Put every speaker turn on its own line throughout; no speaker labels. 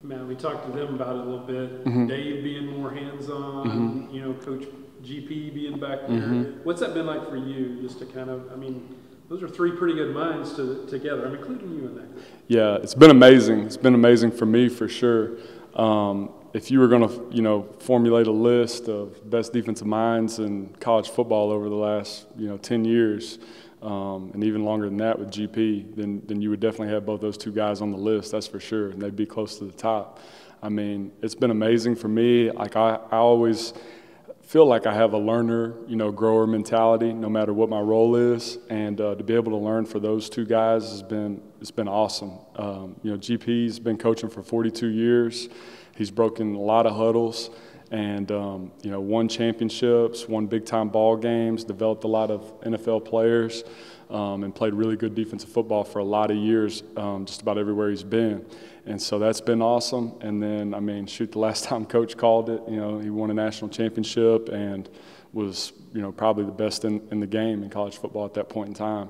Man, we talked to them about it a little bit. Dave being more hands-on, you know, Coach GP being back there. What's that been like for you, just to kind of, I mean, those are three pretty good minds together. I'm including you in that group.
Yeah, it's been amazing. It's been amazing for me, for sure. If you were going to, you know, formulate a list of best defensive minds in college football over the last, 10 years, and even longer than that with GP, then you would definitely have both those two guys on the list, that's for sure, and they'd be close to the top. I mean, it's been amazing for me. Like, I always feel like I have a learner, grower mentality, no matter what my role is, and to be able to learn for those two guys it's been awesome. GP's been coaching for 42 years. He's broken a lot of huddles, and won championships, won big-time ball games, developed a lot of NFL players, and played really good defensive football for a lot of years, just about everywhere he's been. And so that's been awesome. And then, I mean, shoot, the last time Coach called it, he won a national championship and was, probably the best in the game in college football at that point in time.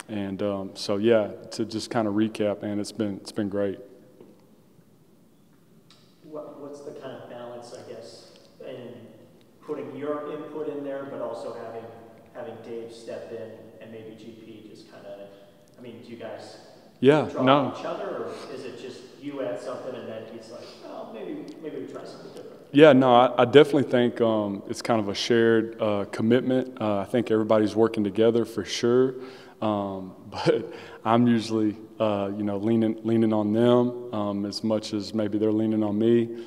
And so, yeah, to just kind of recap, man, it's been great.
What's the kind of balance, I guess, in putting your input in there, but also having Dave step in and maybe GP just kind of, I mean, do you guys draw each other, or is it just you add something and then he's like, oh, maybe we try something different?
Yeah, no, I definitely think it's kind of a shared commitment. I think everybody's working together for sure, but I'm usually leaning on them as much as maybe they're leaning on me.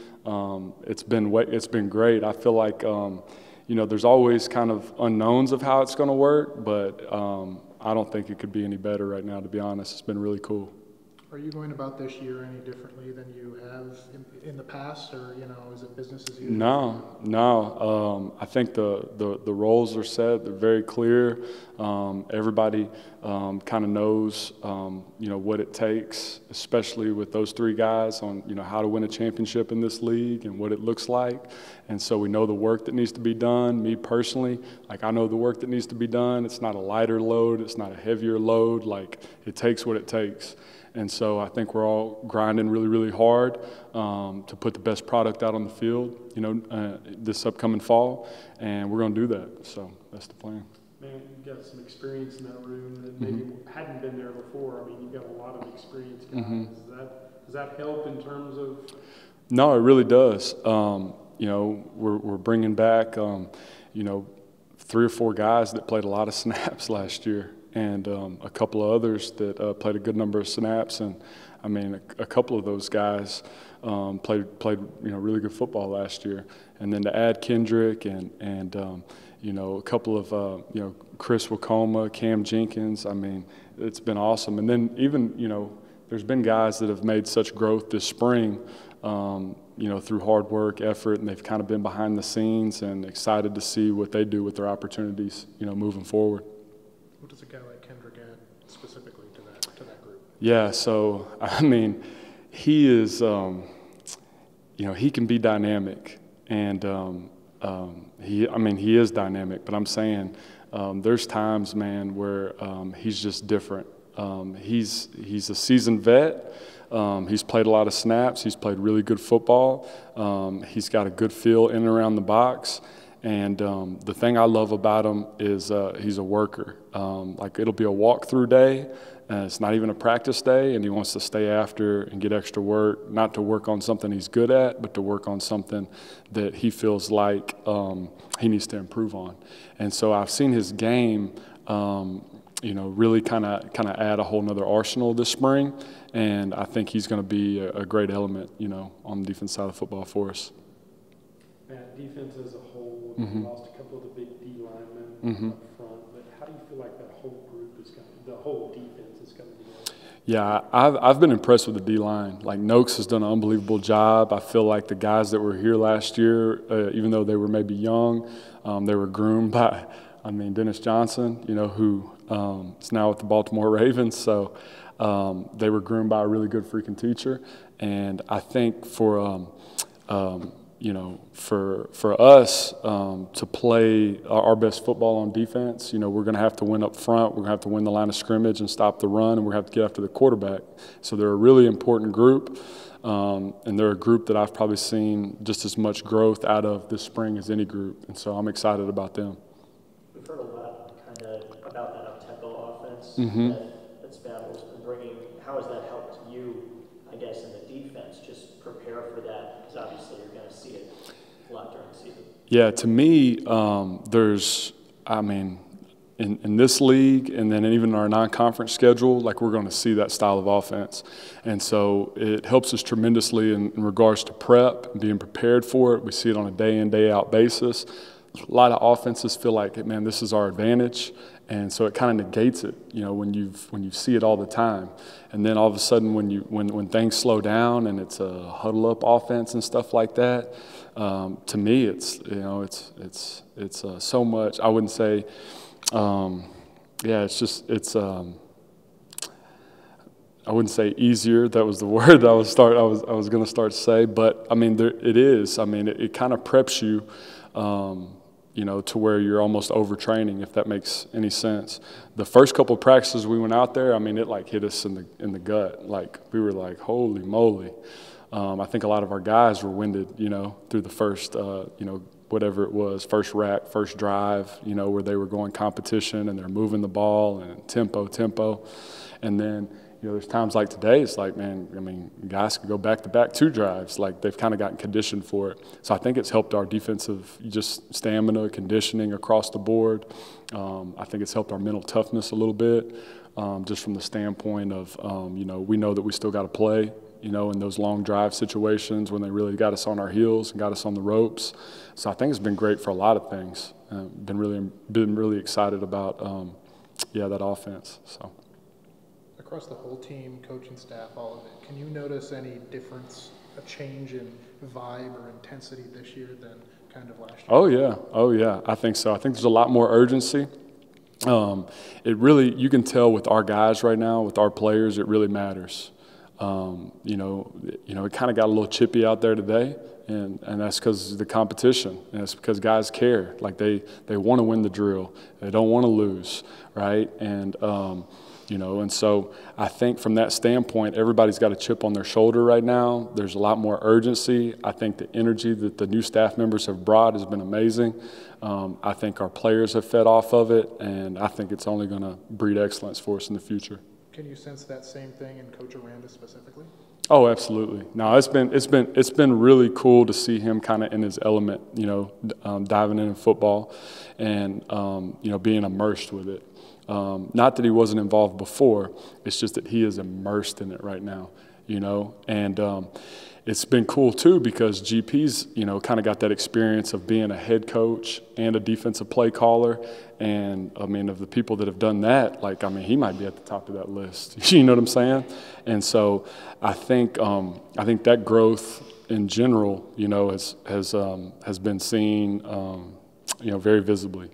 It's been great. I feel like there's always kind of unknowns of how it's going to work, but I don't think it could be any better right now, to be honest. It's been really cool.
Are you going about this year any differently than you have in the past, or is it business as usual?
No. I think the roles are set. They're very clear. Everybody kind of knows what it takes, especially with those three guys, on how to win a championship in this league and what it looks like. And so we know the work that needs to be done. Me personally, like, I know the work that needs to be done. It's not a lighter load. It's not a heavier load. Like, it takes what it takes. And so I think we're all grinding really, really hard to put the best product out on the field, this upcoming fall, and we're going to do that. So that's the plan.
Man, you've got some experience in that room that maybe hadn't been there before. I mean, you've got a lot of experience, guys. Does that help in terms of?
No, it really does. We're bringing back, 3 or 4 guys that played a lot of snaps last year, and a couple of others that played a good number of snaps. And I mean, a couple of those guys played really good football last year. And then to add Kendrick and a couple of Chris Wakoma, Cam Jenkins, I mean, it's been awesome. And then even there's been guys that have made such growth this spring, through hard work, effort, and they've kind of been behind the scenes and excited to see what they do with their opportunities, moving forward.
What does a guy like Kendrick add specifically to that group?
Yeah, so, I mean, he is, he can be dynamic, and he is dynamic, but I'm saying there's times, man, where he's just different. He's a seasoned vet. He's played a lot of snaps. He's played really good football. He's got a good feel in and around the box. And the thing I love about him is he's a worker. Like, it'll be a walkthrough day, and it's not even a practice day, and he wants to stay after and get extra work, not to work on something he's good at, but to work on something that he feels like he needs to improve on. And so I've seen his game, really kind of add a whole nother arsenal this spring, and I think he's going to be a great element, on the defense side of football for us.
Matt, defense as a whole, lost a couple of the big D linemen up front, but how do you feel like that whole group the whole defense is going to be?
Yeah, I've been impressed with the D-line. Like, Noakes has done an unbelievable job. I feel like the guys that were here last year, even though they were maybe young, they were groomed by, Dennis Johnson, who is now with the Baltimore Ravens. So they were groomed by a really good freaking teacher. And I think for us to play our best football on defense, we're going to have to win up front. We're going to have to win the line of scrimmage and stop the run, and we're going to have to get after the quarterback. So they're a really important group. and they're a group that I've probably seen just as much growth out of this spring as any group, and so I'm excited about them.
We've heard a lot kind of about that up-tempo offense that's Babel's been bringing. How has that helped you, I guess, in the defense, just prepare for that? Because obviously you're going to see it a lot during the season.
Yeah, to me, in this league and then even our non-conference schedule, like we're going to see that style of offense. And so it helps us tremendously in regards to prep and being prepared for it. We see it on a day-in, day-out basis. A lot of offenses feel like, man, this is our advantage. And so it kind of negates it, when you see it all the time. And then all of a sudden when things slow down and it's a huddle-up offense and stuff like that, to me it's so much. I wouldn't say I wouldn't say easier. That was the word I was going to start to say. But I mean, it is. I mean, it kind of preps you, to where you're almost overtraining, if that makes any sense. The first couple of practices we went out there, I mean, it like hit us in the gut. Like we were like, holy moly. I think a lot of our guys were winded, through the first, whatever it was, first rack, first drive, where they were going competition and they're moving the ball and tempo. And then, there's times like today, it's like, man, I mean, guys could go back-to-back 2 drives. Like they've kind of gotten conditioned for it. So I think it's helped our defensive just stamina, conditioning across the board. I think it's helped our mental toughness a little bit, just from the standpoint of, we know that we still got to play, in those long drive situations when they really got us on our heels and got us on the ropes. So I think it's been great for a lot of things. Been really excited about, that offense. So.
Across the whole team, coaching staff, all of it, can you notice any difference, a change in vibe or intensity this year than kind of last year? Oh yeah, I think so. I think there's a lot more urgency. You can tell with our guys right now, with our players, it really matters. It kind of got a little chippy out there today, and that's because of the competition, and it's because guys care. Like they want to win the drill, they don't want to lose, right? And and so I think from that standpoint, everybody's got a chip on their shoulder right now. There's a lot more urgency. I think the energy that the new staff members have brought has been amazing. I think our players have fed off of it, and I think it's only going to breed excellence for us in the future. Can you sense that same thing in Coach Aranda specifically? Oh, absolutely. No, it's been really cool to see him kind of in his element, diving in football and being immersed with it. Not that he wasn't involved before, it's just that he is immersed in it right now, and it's been cool too because GP's, kind of got that experience of being a head coach and a defensive play caller. And I mean, of the people that have done that, he might be at the top of that list. You know what I'm saying? And so I think that growth in general, has been seen, very visibly.